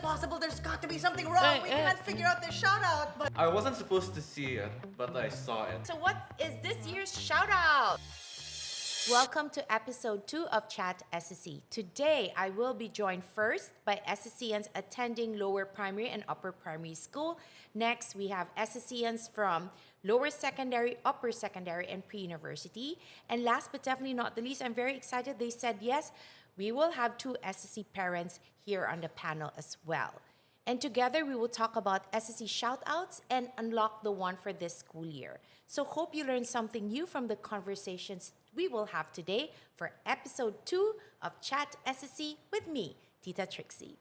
possible? There's got to be something wrong. We can't figure out this shout out. But I wasn't supposed to see it, but I saw it. So what is this year's shout out? Welcome to episode 2 of ChatSSC. Today, I will be joined first by SSCians attending lower primary and upper primary school. Next, we have SSCians from lower secondary, upper secondary, and pre-university. And last but definitely not the least, I'm very excited they said yes. We will have 2 SSC parents here on the panel as well. And together, we will talk about SSC shoutouts and unlock the one for this school year. So hope you learned something new from the conversations we will have today for episode 2 of Chat SSC with me, Tita Trixie.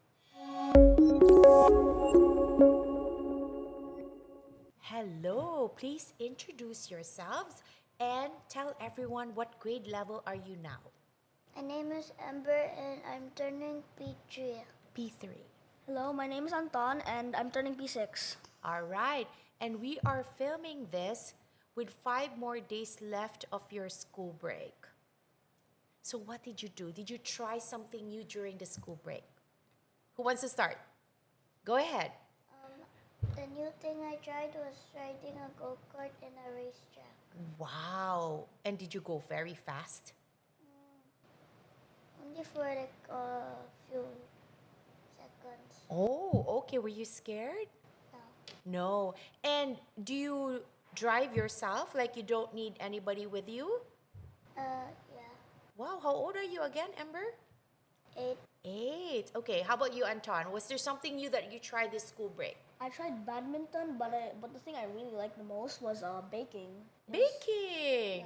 Hello, please introduce yourselves and tell everyone what grade level are you now? My name is Ember and I'm turning P3. P3. Hello, my name is Anton and I'm turning P6. All right, and we are filming this with 5 more days left of your school break. So what did you do? Did you try something new during the school break? Who wants to start? Go ahead. The new thing I tried was riding a go-kart in a racetrack. Wow. And did you go very fast? Only for like a few seconds. Oh, okay. Were you scared? No. No. And do you drive yourself? Like you don't need anybody with you? Yeah. Wow. How old are you again, Ember? 8. 8. Okay. How about you, Anton? Was there something new that you tried this school break? I tried badminton, but the thing I really liked the most was baking. Baking.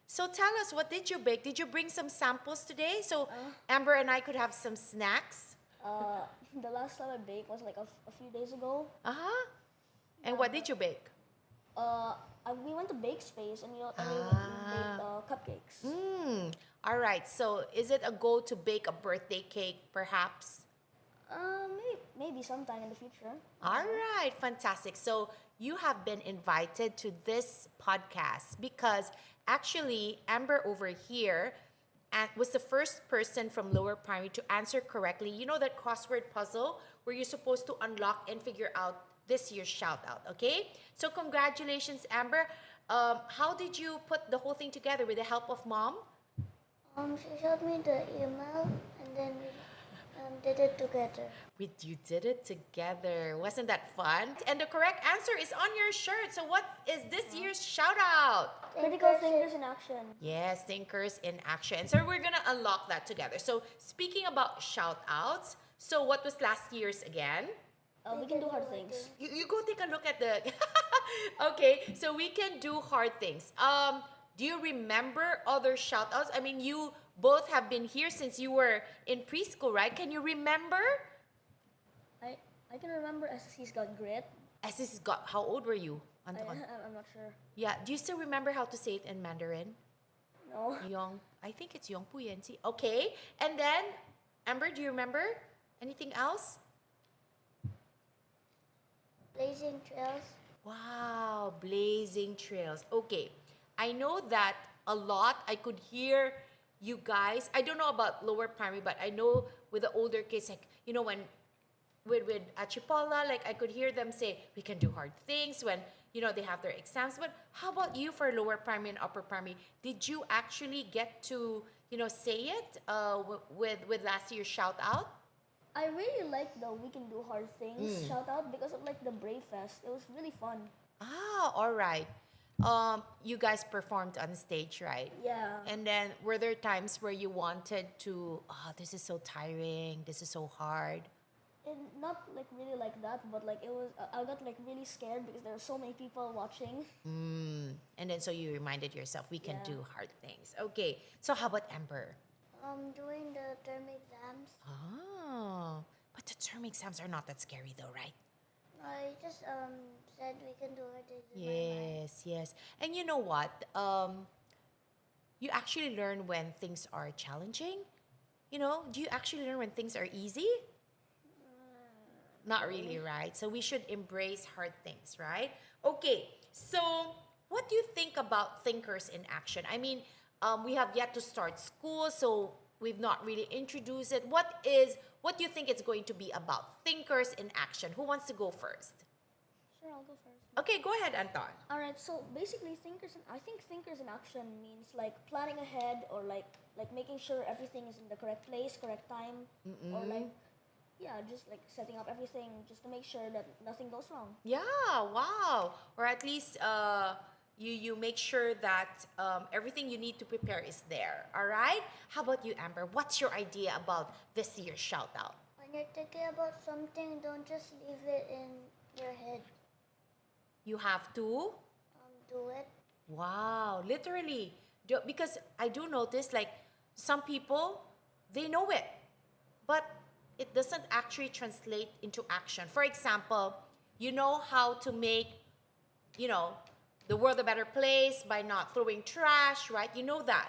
So tell us, what did you bake? Did you bring some samples today so Amber and I could have some snacks? The last time I baked was like a few days ago. Uh-huh. And what did you bake? We went to Bake Space and we baked cupcakes. All right. So is it a goal to bake a birthday cake, perhaps? Maybe sometime in the future. All right, fantastic. So you have been invited to this podcast because actually Amber over here was the first person from lower primary to answer correctly. You know that crossword puzzle where you're supposed to unlock and figure out this year's shout out, okay? So congratulations, Amber. How did you put the whole thing together with the help of mom? She showed me the email and then we did it together. You did it together. Wasn't that fun? And the correct answer is on your shirt. So what is this year's shout out? Critical thinkers in action. Yes, thinkers in action. So we're gonna unlock that together. So speaking about shout outs, so what was last year's again? We can do hard things. You go take a look at the okay, so we can do hard things. Do you remember other shout outs? I mean, you both have been here since you were in preschool, right? Can you remember? I can remember SSC's got grit. SSC's got, how old were you, Anton? I'm not sure. Yeah, do you still remember how to say it in Mandarin? No. Yong, I think it's Yong Pu Yan Si. Okay, and then, Amber, do you remember anything else? Blazing trails. Wow, blazing trails. Okay, I know that a lot. I could hear you guys. I don't know about lower primary, but I know with the older kids, like, you know, when with Achipola, like I could hear them say, we can do hard things when, you know, they have their exams. But how about you for lower primary and upper primary? Did you actually get to, you know, say it with last year's shout out? I really liked the We Can Do Hard Things shout out because of like the Brave Fest. It was really fun. Ah, all right. You guys performed on stage, right? Yeah. And then were there times where you wanted to, this is so tiring, this is so hard? And not like really like that, but like it was, I got like really scared because there were so many people watching. And then so you reminded yourself, we can Yeah. do hard things. Okay, so how about Ember? During the term exams, Oh, but the term exams are not that scary though, right? I just said we can do hard things in my mind. Yes. And you know what? You actually learn when things are challenging. You know, do you actually learn when things are easy? Not really, right? So we should embrace hard things, right? Okay, so what do you think about thinkers in action? I mean, we have yet to start school, so we've not really introduced it. What is what do you think it's going to be about? Thinkers in action. Who wants to go first? Sure, I'll go first. Okay, go ahead, Anton. All right, so basically, I think thinkers in action means like planning ahead, or like making sure everything is in the correct place, correct time, or like, yeah, just like setting up everything just to make sure that nothing goes wrong. Yeah, wow. Or at least you make sure that everything you need to prepare is there. All right? How about you, Amber? What's your idea about this year's shout out? When you're thinking about something, don't just leave it in your head. You have to Do it. wow, literally. Because I do notice like some people, they know it, but it doesn't actually translate into action. For example, you know how to make, the world a better place by not throwing trash, right? You know that.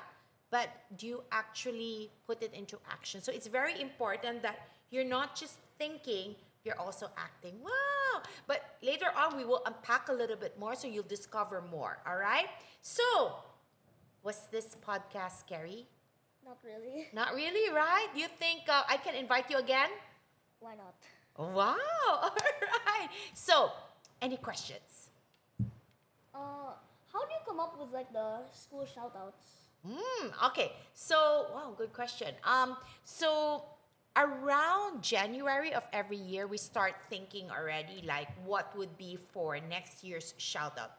But do you actually put it into action? So it's very important that you're not just thinking, you're also acting. Wow! But later on, we will unpack a little bit more so you'll discover more, all right? So, was this podcast scary? Not really. Not really, right? You think I can invite you again? Why not? Wow! All right. So, any questions? How do you come up with like the school shoutouts? Okay. So, wow, good question. So around January of every year, we start thinking already like what would be for next year's shout out.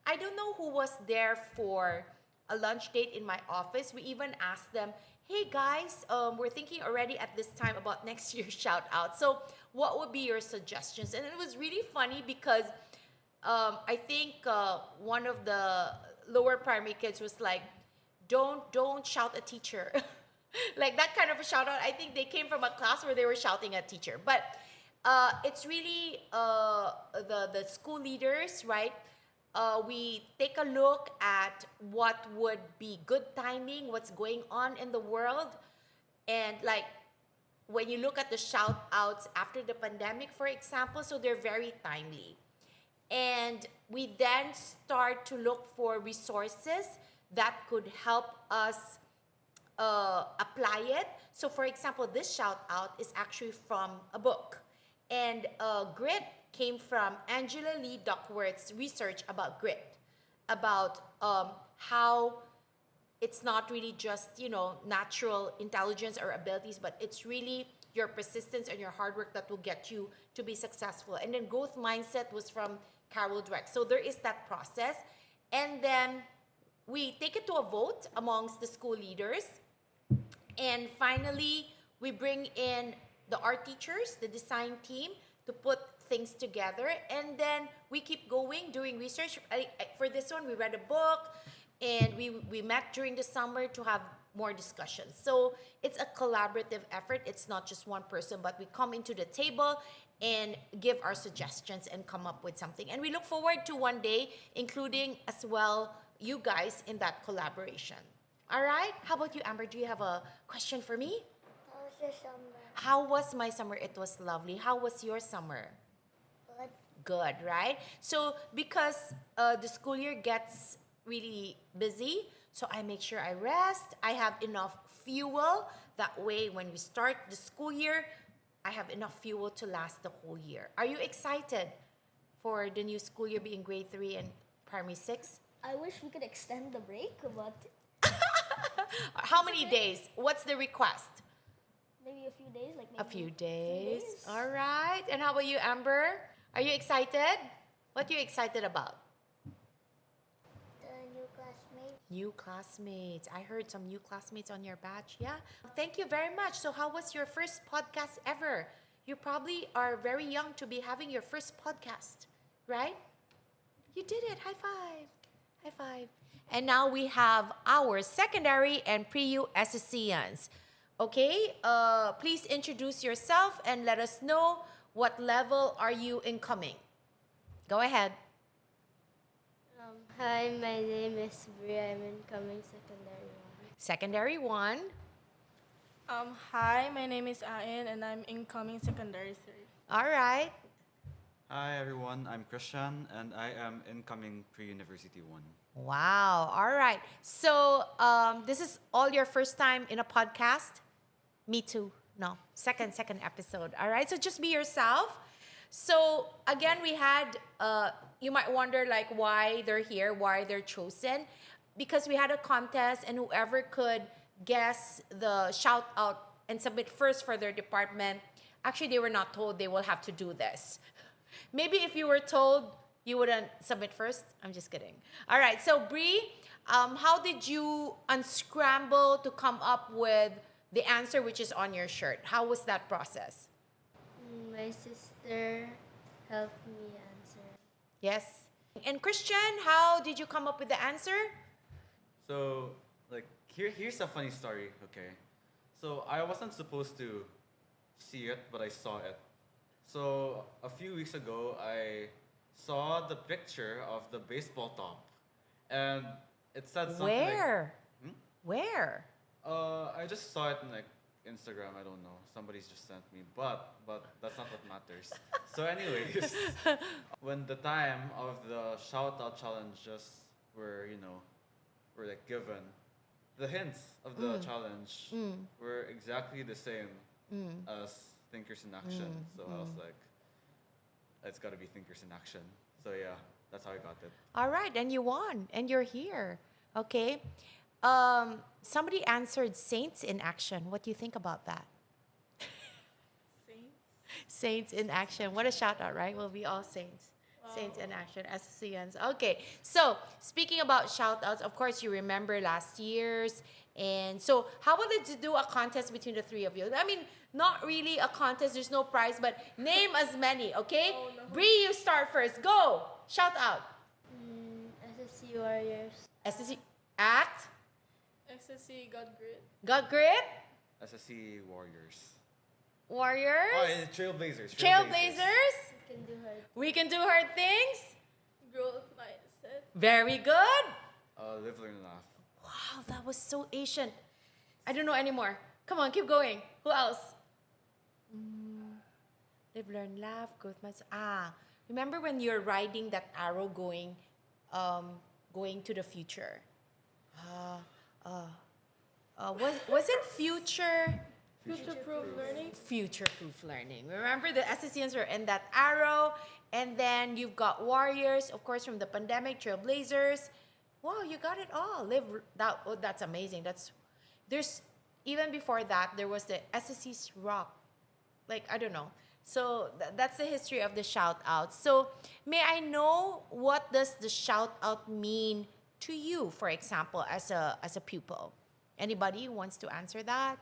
I don't know who was there for a lunch date in my office. We even asked them, hey guys, we're thinking already at this time about next year's shout out. So what would be your suggestions? And it was really funny because I think one of the lower primary kids was like, don't shout at teacher. Like that kind of a shout out. I think they came from a class where they were shouting at teacher. But it's really the school leaders, right? We take a look at what would be good timing, what's going on in the world. And like when you look at the shout outs after the pandemic, for example, so they're very timely. And we then start to look for resources that could help us apply it. So for example, this shout out is actually from a book. And grit came from Angela Lee Duckworth's research about grit, about how it's not really just, natural intelligence or abilities, but it's really your persistence and your hard work that will get you to be successful. And then growth mindset was from Carol Dweck. So there is that process. And then we take it to a vote amongst the school leaders. And finally, we bring in the art teachers, the design team, to put things together. And then we keep going, doing research. For this one, we read a book, and we met during the summer to have more discussions. So it's a collaborative effort. It's not just one person, but we come into the table and give our suggestions and come up with something. And we look forward to one day including as well you guys in that collaboration. All right? How about you, Amber? Do you have a question for me? How was your summer? How was my summer? It was lovely. How was your summer? Good. Good, right? So because the school year gets really busy, so I make sure I rest. I have enough fuel. That way, when we start the school year, I have enough fuel to last the whole year. Are you excited for the new school year being grade 3 and primary 6? I wish we could extend the break, but How many days? What's the request? maybe a few days, like maybe A few 3 days. days. All right. And how about you, Amber? Are you excited? What are you excited about? The new classmates. New classmates. I heard some new classmates on your batch. Yeah. Thank you very much. So how was your first podcast ever? You probably are very young to be having your first podcast, right? You did it. High five. High five. And now we have our secondary and pre-U SSCians. Okay, please introduce yourself and let us know what level are you incoming. Go ahead. Hi, my name is Brie. I'm incoming secondary 1. Secondary 1. Hi, my name is Ain and I'm incoming secondary 3. All right. Hi everyone, I'm Christian and I am incoming pre-university 1. Wow. All right. So this is all your first time in a podcast? Me too. No, second episode. All right, so just be yourself. So again, we had, you might wonder like why they're here, why they're chosen. Because we had a contest and whoever could guess the shout out and submit first for their department, actually they were not told they will have to do this. Maybe if you were told, you wouldn't submit first. I'm just kidding. All right, so Brie, how did you unscramble to come up with the answer which is on your shirt? How was that process? My sister helped me answer. Yes. And Christian, how did you come up with the answer? So, like, here's a funny story, okay? So, I wasn't supposed to see it, but I saw it. So, a few weeks ago, I saw the picture of the baseball top. And it said something Where? Where? I just saw it in, like, Instagram, I don't know. Somebody's just sent me. But that's not what matters. So, anyways, when the time of the shout-out challenges were, were like given, the hints of the challenge were exactly the same as Thinkers in Action. So I was like, it's got to be Thinkers in Action. So yeah, that's how I got it. All right, and you won, and you're here. Okay. Somebody answered Saints in Action. What do you think about that? Saints in Action. What a shout out, right? We'll be all saints. Saints in Action, SSCians. Okay, so speaking about shout outs, of course, you remember last year's. And so, how about let's do a contest between the three of you? I mean, not really a contest, there's no prize, but name as many, okay? Oh, no. Brie, you start first. Go! Shout out. SSC Warriors. SSC Act. SSC got grit. Got grit. SSC Warriors. Warriors. Oh, and Trailblazers. Trailblazers. Can do hard. We can do hard things. Growth mindset. Very good. Live, learn, laugh. Wow, that was so Asian. I don't know anymore. Come on, keep going. Who else? Live, learn, laugh, growth mindset. Remember when you're riding that arrow going to the future? Was it future? Future-proof learning. Future-proof learning. Remember the SSCians were in that arrow, and then you've got Warriors, of course, from the pandemic, Trailblazers. Wow, you got it all. That's amazing. There's even before that there was the SSC's Rock, like I don't know. So that's the history of the shout out. So may I know what does the shout out mean to you, for example, as a pupil? Anybody who wants to answer that?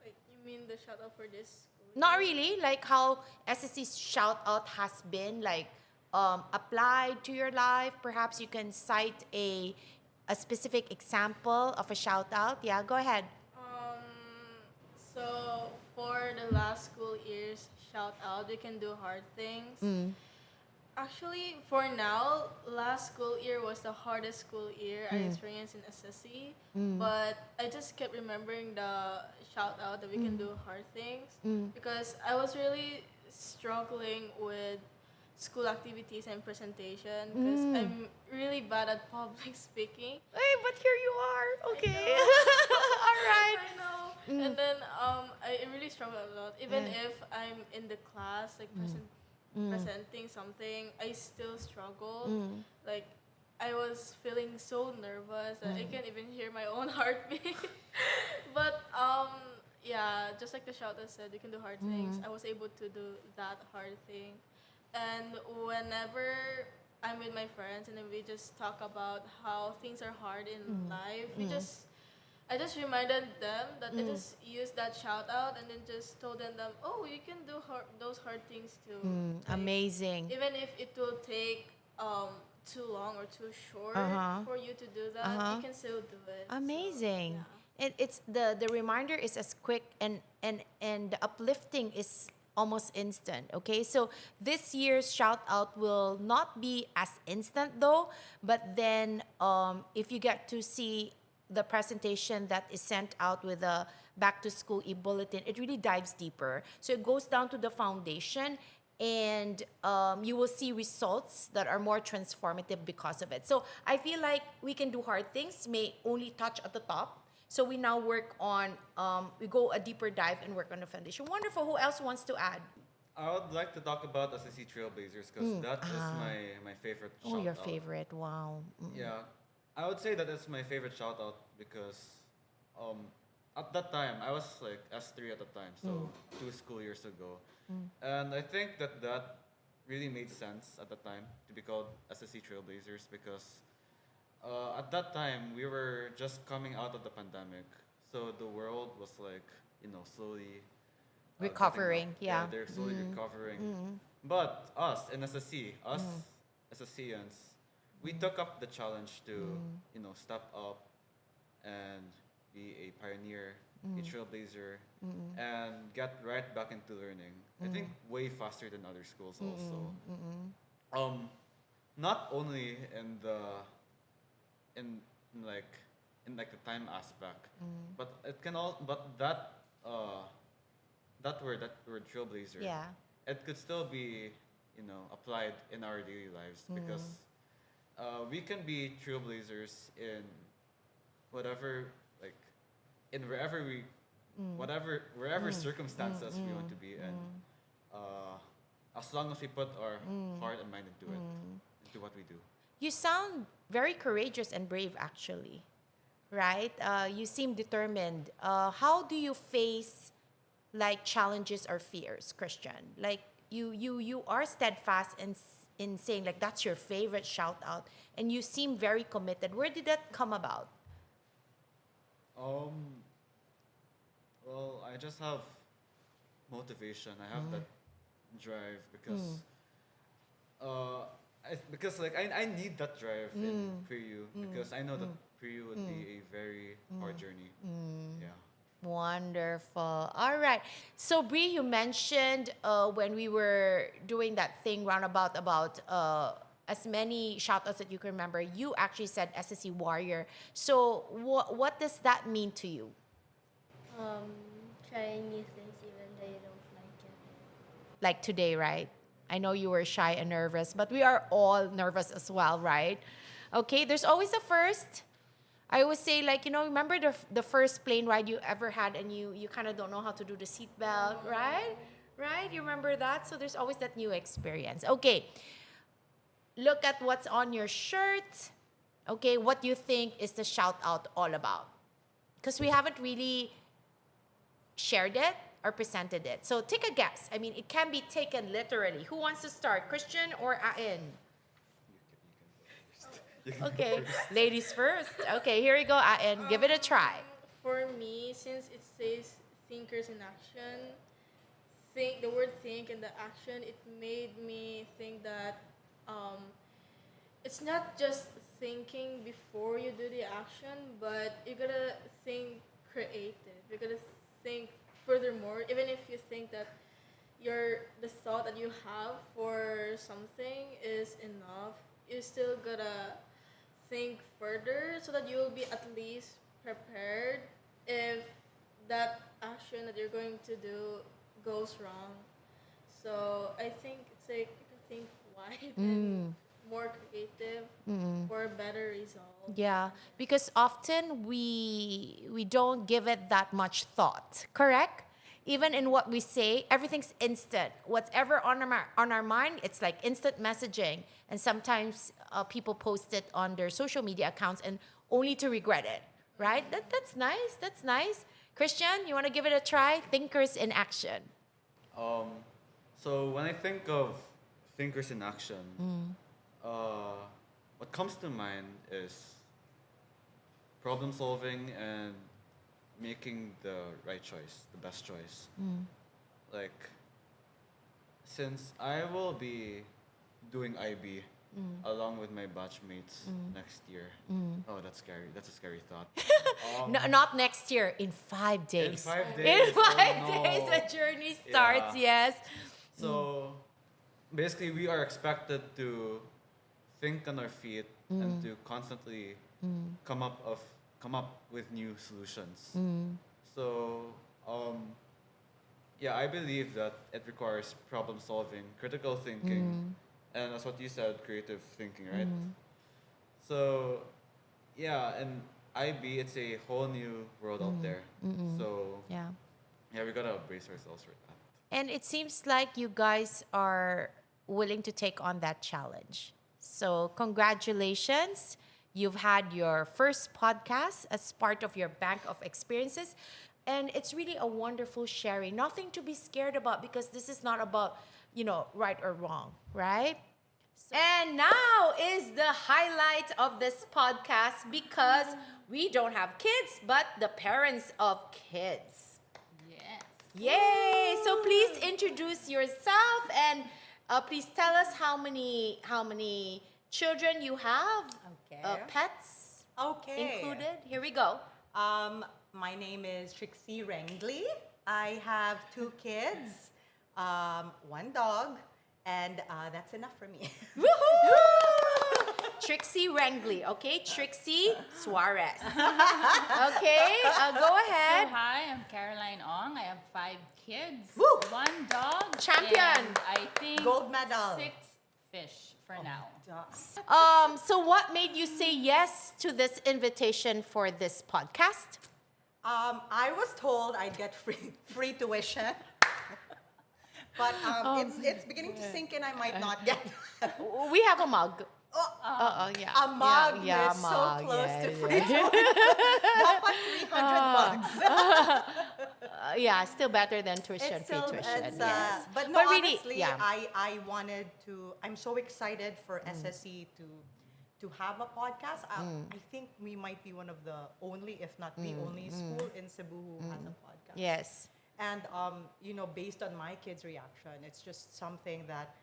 Like, you mean the shout out for this school? Not really. Like how SSC's shout out has been like applied to your life. Perhaps you can cite a specific example of a shout out. Yeah, go ahead. So for the last school year's shout out, we can do hard things. Actually, for now, last school year was the hardest school year I experienced in SSC. But I just kept remembering the shout out that we can do hard things because I was really struggling with school activities and presentation because I'm really bad at public speaking. Hey, but here you are. Okay. All right. I know. And then I really struggle a lot. Even if I'm in the class, like presenting something, I still struggle. Like I was feeling so nervous that I can't even hear my own heartbeat. But yeah, just like the shout that said, you can do hard things. I was able to do that hard thing. And whenever I'm with my friends and then we just talk about how things are hard in life, I just reminded them that I just used that shout out and then just told them that, oh, you can do those hard things too. Like, Amazing. even if it will take too long or too short for you to do that, you can still do it. Amazing. So, yeah. And it's the reminder is as quick and the uplifting is almost instant. Okay, so this year's shout out will not be as instant though, but then if you get to see the presentation that is sent out with a back to school e-bulletin, it really dives deeper. So it goes down to the foundation and you will see results that are more transformative because of it. So I feel like we can do hard things, may only touch at the top. So we now work on, we go a deeper dive and work on the foundation. Wonderful. Who else wants to add? I would like to talk about SSC Trailblazers because that is my favorite Oh, your shout-out. favorite. Wow. Yeah, I would say that it's my favorite shout out because at that time I was like S3 at the time, so 2 school years ago, and I think that really made sense at the time to be called SSC Trailblazers because at that time we were just coming out of the pandemic, so the world was like slowly Recovering, getting up. yeah. They're slowly recovering. But us in SSC, SSCians, we took up the challenge to, step up and be a pioneer, a trailblazer, and get right back into learning. I think way faster than other schools also. Not only in the the time aspect, but it can all that word trailblazer. Yeah. It could still be, applied in our daily lives because we can be trailblazers in whatever, wherever circumstances we want to be in. As long as we put our heart and mind into it, into what we do. You sound very courageous and brave, actually, right? You seem determined. How do you face challenges or fears, Christian? Like you are steadfast in saying that's your favorite shout out, and you seem very committed. Where did that come about? Well, I just have motivation. I have that drive because I need that drive in PRIU because I know that PRIU would be a very hard journey. Yeah. Wonderful. All right. So, Brie, you mentioned when we were doing that thing roundabout about as many shoutouts that you can remember, you actually said SSC Warrior. So, what does that mean to you? Trying new things even though you don't like it. Like today, right? I know you were shy and nervous, but we are all nervous as well, right? Okay, there's always a first. I always say, remember the first plane ride you ever had and you kind of don't know how to do the seatbelt, right? Right? You remember that? So there's always that new experience. Okay, look at what's on your shirt. Okay, what do you think is the shout out all about? Because we haven't really shared it or presented it. So take a guess. I mean, it can be taken literally. Who wants to start? Christian or Ain? Okay, ladies first. Okay, here we go, Ain. Give it a try. For me, since it says thinkers in action, the word think and the action, it made me think that it's not just thinking before you do the action, but you gotta think creative. You gotta think furthermore, even if you think that the thought that you have for something is enough, you still gotta think further so that you'll be at least prepared if that action that you're going to do goes wrong. So I think it's you can think wide and more creative for a better result. Yeah, because often we don't give it that much thought, correct? Even in what we say, everything's instant. Whatever on our mind, it's like instant messaging. And sometimes people post it on their social media accounts and only to regret it, right? That's nice. That's nice. Christian, you want to give it a try? Thinkers in action. So when I think of thinkers in action, what comes to mind is problem solving and making the right choice, the best choice. Since I will be doing IB along with my batchmates next year. Oh, that's scary. That's a scary thought. No, not next year, in 5 days. In 5 days. In 5 no. days, the journey starts, yes. So basically, we are expected to think on our feet and to constantly come up with new solutions. So I believe that it requires problem solving, critical thinking, and that's what you said, creative thinking, right? So and IB, it's a whole new world out there. So Yeah. yeah, we gotta brace ourselves for that. And it seems like you guys are willing to take on that challenge. So, congratulations. You've had your first podcast as part of your bank of experiences. And it's really a wonderful sharing. Nothing to be scared about because this is not about, right or wrong, right? And now is the highlight of this podcast because we don't have kids, but the parents of kids. Yes. Yay! So please introduce yourself and please tell us how many children you have. Okay. Pets Okay. included. Here we go. My name is Trixie Renggli. I have 2 kids, 1 dog, and that's enough for me. Trixie Renggli, okay? Trixie Suarez. Okay, go ahead. So hi, I'm Caroline Ong. I have 5 kids, Woo! 1 dog, Champion. and I think Gold medal. 6 fish for now. So what made you say yes to this invitation for this podcast? I was told I'd get free tuition. But it's beginning to sink in. I might not get that. We have a mug. Yeah. A mug yeah, is mug, so close yeah, to yeah. free tuition. Dapat 300 bucks. Yeah, still better than tuition, It's free still, tuition. it's, Yes. but no, But really, honestly, yeah. I wanted to. I'm so excited for SSC to have a podcast. I think we might be one of the only, if not the only, school in Cebu who has a podcast. Yes. And based on my kids' reaction, it's just something that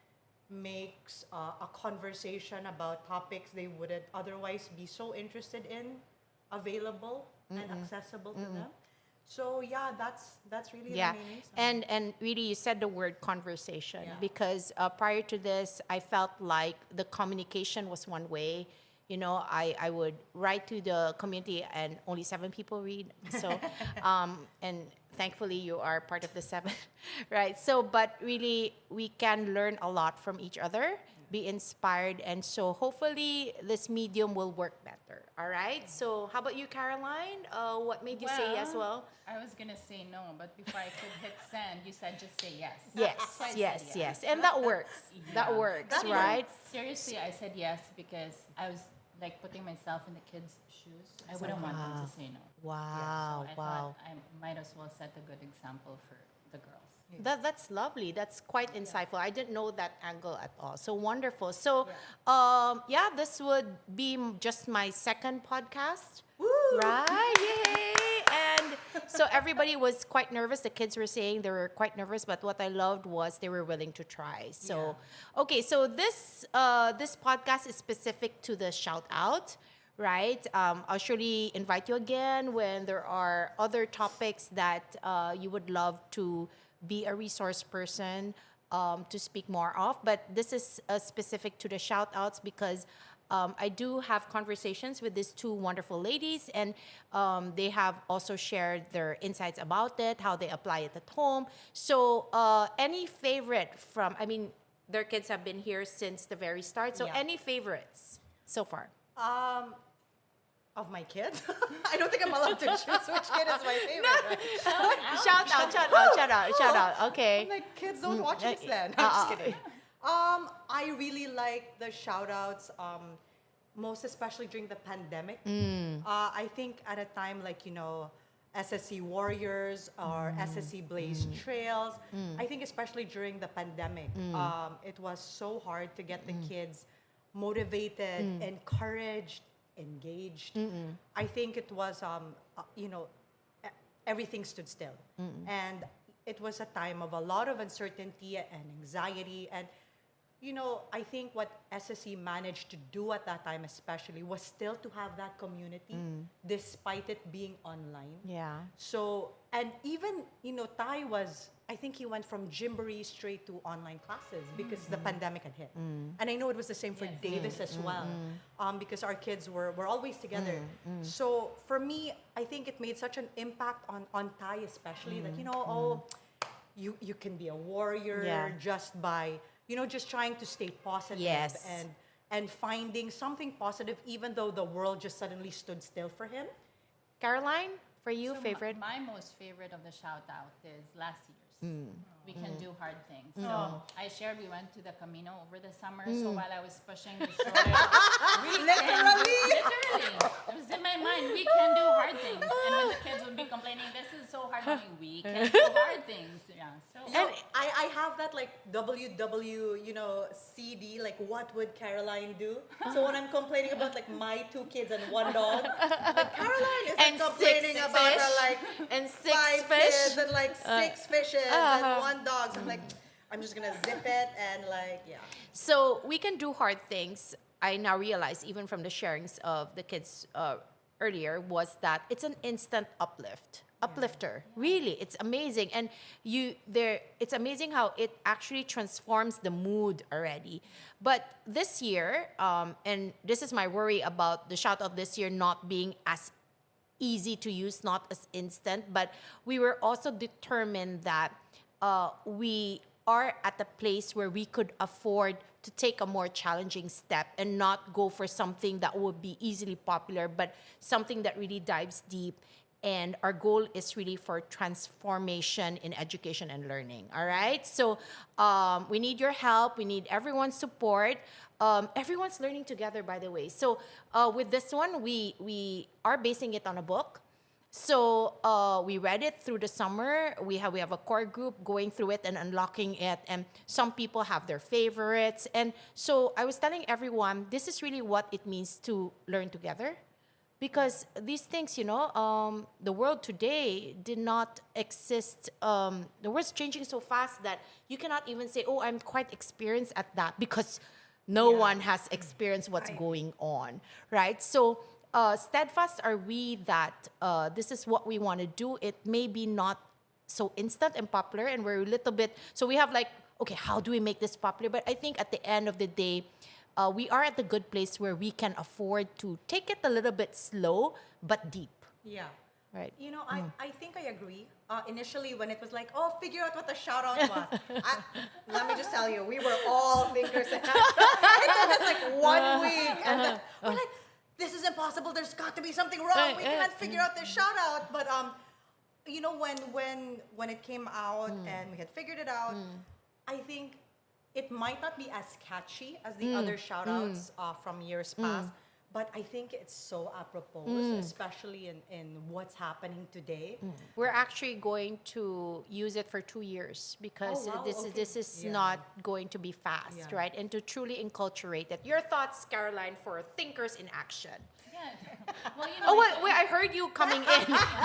makes a conversation about topics they wouldn't otherwise be so interested in available and accessible to them. So yeah, that's really Yeah, the main reason. and really, you said the word conversation Yeah. because prior to this, I felt like the communication was one way. I would write to the community and only 7 people read. So, and thankfully you are part of the 7, right? So, but really, we can learn a lot from each other, be inspired, and so hopefully this medium will work better. All right. So, how about you, Caroline? What made you say yes? Well, I was gonna say no, but before I could hit send, you said just say yes. yes, So I said yes, and that works. That Yeah. works, That right? Seriously, I said yes because I was like putting myself in the kids' shoes. I wouldn't want them to say no. Wow, So I wow. thought I might as well set a good example for the girls. That's lovely. That's quite insightful. I didn't know that angle at all. So wonderful. So, this would be just my second podcast. Right? Yay! And so everybody was quite nervous. The kids were saying they were quite nervous, but what I loved was they were willing to try. So, okay. So this podcast is specific to the shout out. Right. I'll surely invite you again when there are other topics that you would love to be a resource person to speak more of. But this is specific to the shout outs because I do have conversations with these 2 wonderful ladies, and they have also shared their insights about it, how they apply it at home. So any favorite their kids have been here since the very start. So any favorites so far? Of my kids, I don't think I'm allowed to choose which kid is my favorite. Right? Shout out. Okay. I'm like, kids don't watch this then. I'm just kidding. I really like the shout outs, most especially during the pandemic. I think at a time like, SSC Warriors or SSC Blaze Trails, I think especially during the pandemic, it was so hard to get the kids motivated, encouraged, engaged. I think it was, everything stood still. And it was a time of a lot of uncertainty and anxiety. And, I think what SSC managed to do at that time especially was still to have that community despite it being online. Yeah. So, and even, Ty I think he went from Gymboree straight to online classes because the pandemic had hit. And I know it was the same for Davis as well, because our kids were always together. So for me, I think it made such an impact on Ty especially. Like, you can be a warrior just by, just trying to stay positive Yes. and and finding something positive even though the world just suddenly stood still for him. Caroline, for you, So favorite? My most favorite of the shout out is last year's. We can do hard things. So I shared we went to the Camino over the summer. So while I was pushing the stroller, literally, it was in my mind. We can do hard things. And when the kids would be complaining, this is so hard for me. We can do hard things. Yeah. So And I have that like WW, CD, like what would Caroline do? So when I'm complaining about like my 2 kids and 1 dog, like Caroline isn't And complaining 6 about fish. her like And 6 5 fish. kids and like 6 fishes and 1 dog. So I'm like, I'm just gonna zip it and like, yeah. So we can do hard things. I now realize, even from the sharings of the kids earlier, was that it's an instant uplifter. Really, it's amazing, and it's amazing how it actually transforms the mood already. But this year, and this is my worry about the shout out this year not being as easy to use, not as instant, but we were also determined that we are at a place where we could afford to take a more challenging step and not go for something that would be easily popular, but something that really dives deep. And our goal is really for transformation in education and learning. All right. So we need your help. We need everyone's support. Everyone's learning together, by the way. So with this one, we are basing it on a book. So we read it through the summer. We have a core group going through it and unlocking it. And some people have their favorites. And so I was telling everyone, this is really what it means to learn together. Because these things, the world today did not exist. The world's changing so fast that you cannot even say, oh, I'm quite experienced at that, because no one has experienced what's going on, right? So steadfast are we that this is what we want to do. It may be not so instant and popular, and we're a little bit, so we have like, okay, how do we make this popular? But I think at the end of the day, we are at the good place where we can afford to take it a little bit slow, but deep. Yeah. Right. I think I agree. Initially, when it was like, oh, figure out what the shout out was. Let me just tell you, we were all thinkers. It took us like 1 week. And then we're like, this is impossible. There's got to be something wrong. We can't figure out this shout out. But, when it came out and we had figured it out, I think it might not be as catchy as the other shout-outs from years past, but I think it's so apropos, especially in what's happening today. We're actually going to use it for 2 years because this is not going to be fast, right? And to truly enculturate it. Your thoughts, Caroline, for thinkers in action. yeah. Well, I heard you coming in,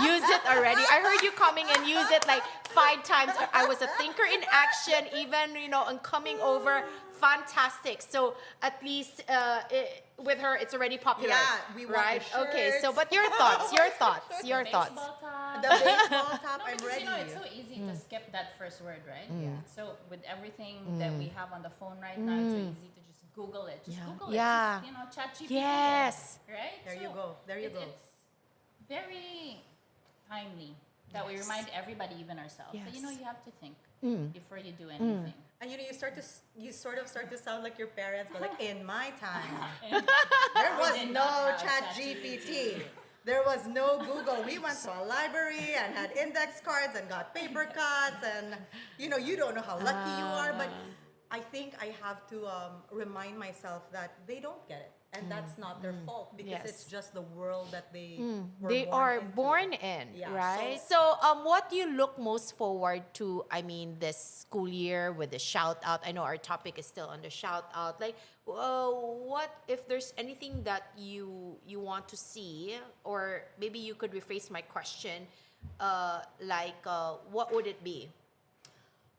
use it already. I heard you coming and use it like 5 times. I was a thinker in action, even, on coming over. Fantastic. So at least with her, it's already popular. Yeah, we want right? the Okay, shirts. so but your thoughts. Baseball top. The baseball top, I'm Because, ready. it's so easy to skip that first word, right? Yeah. So with everything that we have on the phone right now, it's so easy to just Google it. Just Google it. Yeah. Just, ChatGPT. Yes. Right? There you go. It's very timely that we remind everybody, even ourselves, that, you have to think before you do anything. And you sort of start to sound like your parents, but like in my time, there was did no not have ChatGPT. There was no Google. We went to a library and had index cards and got paper cuts, and you don't know how lucky you are. But I think I have to remind myself that they don't get it, and that's not their fault, because it's just the world that they were born in, Yeah, right? So, what do you look most forward to? I mean, this school year with the shout out. I know our topic is still on the shout out. Like, what if there's anything that you want to see, or maybe you could rephrase my question, what would it be?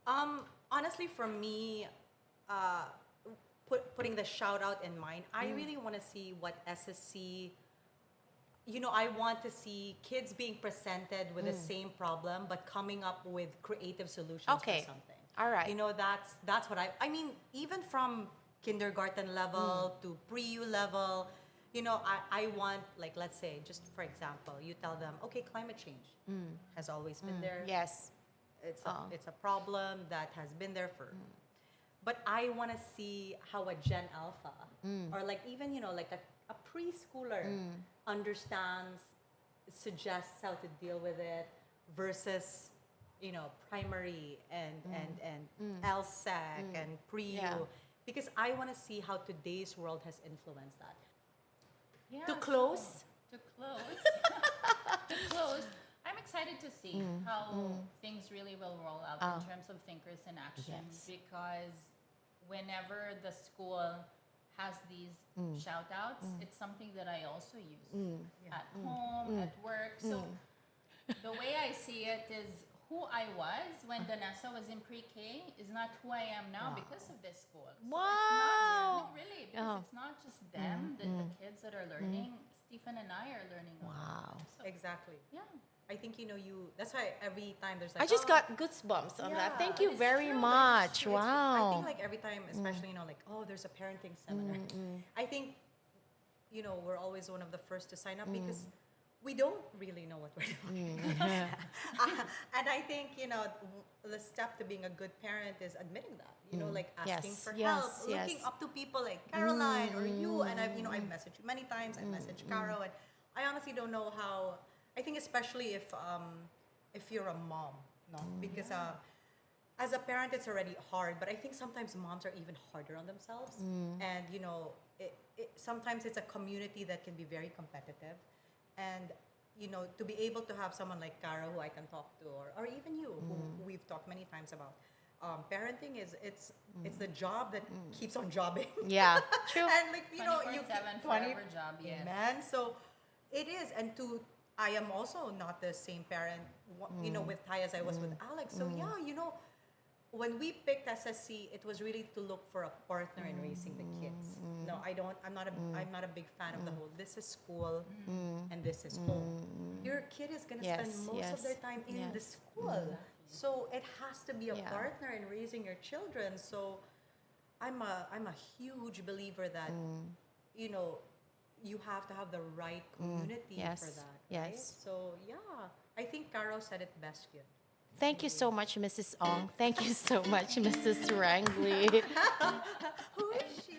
Honestly, for me, putting the shout out in mind, I really want to see what SSC, I want to see kids being presented with the same problem, but coming up with creative solutions for something. All right. That's what I mean, even from kindergarten level to pre-U level, I want, like, let's say, just for example, you tell them, okay, climate change has always been there. Yes. It's a problem that has been there for but I want to see how a Gen Alpha or like even like a preschooler understands, suggests how to deal with it versus primary and LSEC and pre-U, because I want to see how today's world has influenced that. Yeah, To close, to close, I'm excited to see how things really will roll out in terms of thinkers in action, because whenever the school has these shout outs, it's something that I also use at home, at work. So the way I see it is, who I was when Danessa was in pre-K is not who I am now because of this school. So Wow. it's not, no, really, because it's not just them, the kids that are learning. Stephen and I are learning a lot. So, Exactly. yeah. I think that's why every time there's like I just got goosebumps on that. Thank you it's very true, much. it's true. I Wow. think like every time, especially like there's a parenting seminar. I think we're always one of the first to sign up because we don't really know what we're doing. And I think the step to being a good parent is admitting that. Like asking for help, looking up to people like Caroline or you. And I've messaged you many times. I messaged Caro, and I honestly don't know how. I think especially if you're a mom, no, because as a parent it's already hard. But I think sometimes moms are even harder on themselves, and sometimes it's a community that can be very competitive, and to be able to have someone like Cara who I can talk to, or even you, who we've talked many times about. Parenting it's the job that keeps on jobbing. Yeah, true. And like you 24/7 forever job, yes. Man, so it is, and I am also not the same parent, with Ty as I was with Alex. So when we picked SSC, it was really to look for a partner in raising the kids. No, I'm not a big fan of the whole. This is school, and this is home. Your kid is gonna spend most of their time in the school, so it has to be a partner in raising your children. So I'm a huge believer that you have to have the right community for that. Right? Yes. So I think Caro said it best here. Thank you so much, Mrs. Ong. Thank you so much, Mrs. Renggli. Who is she?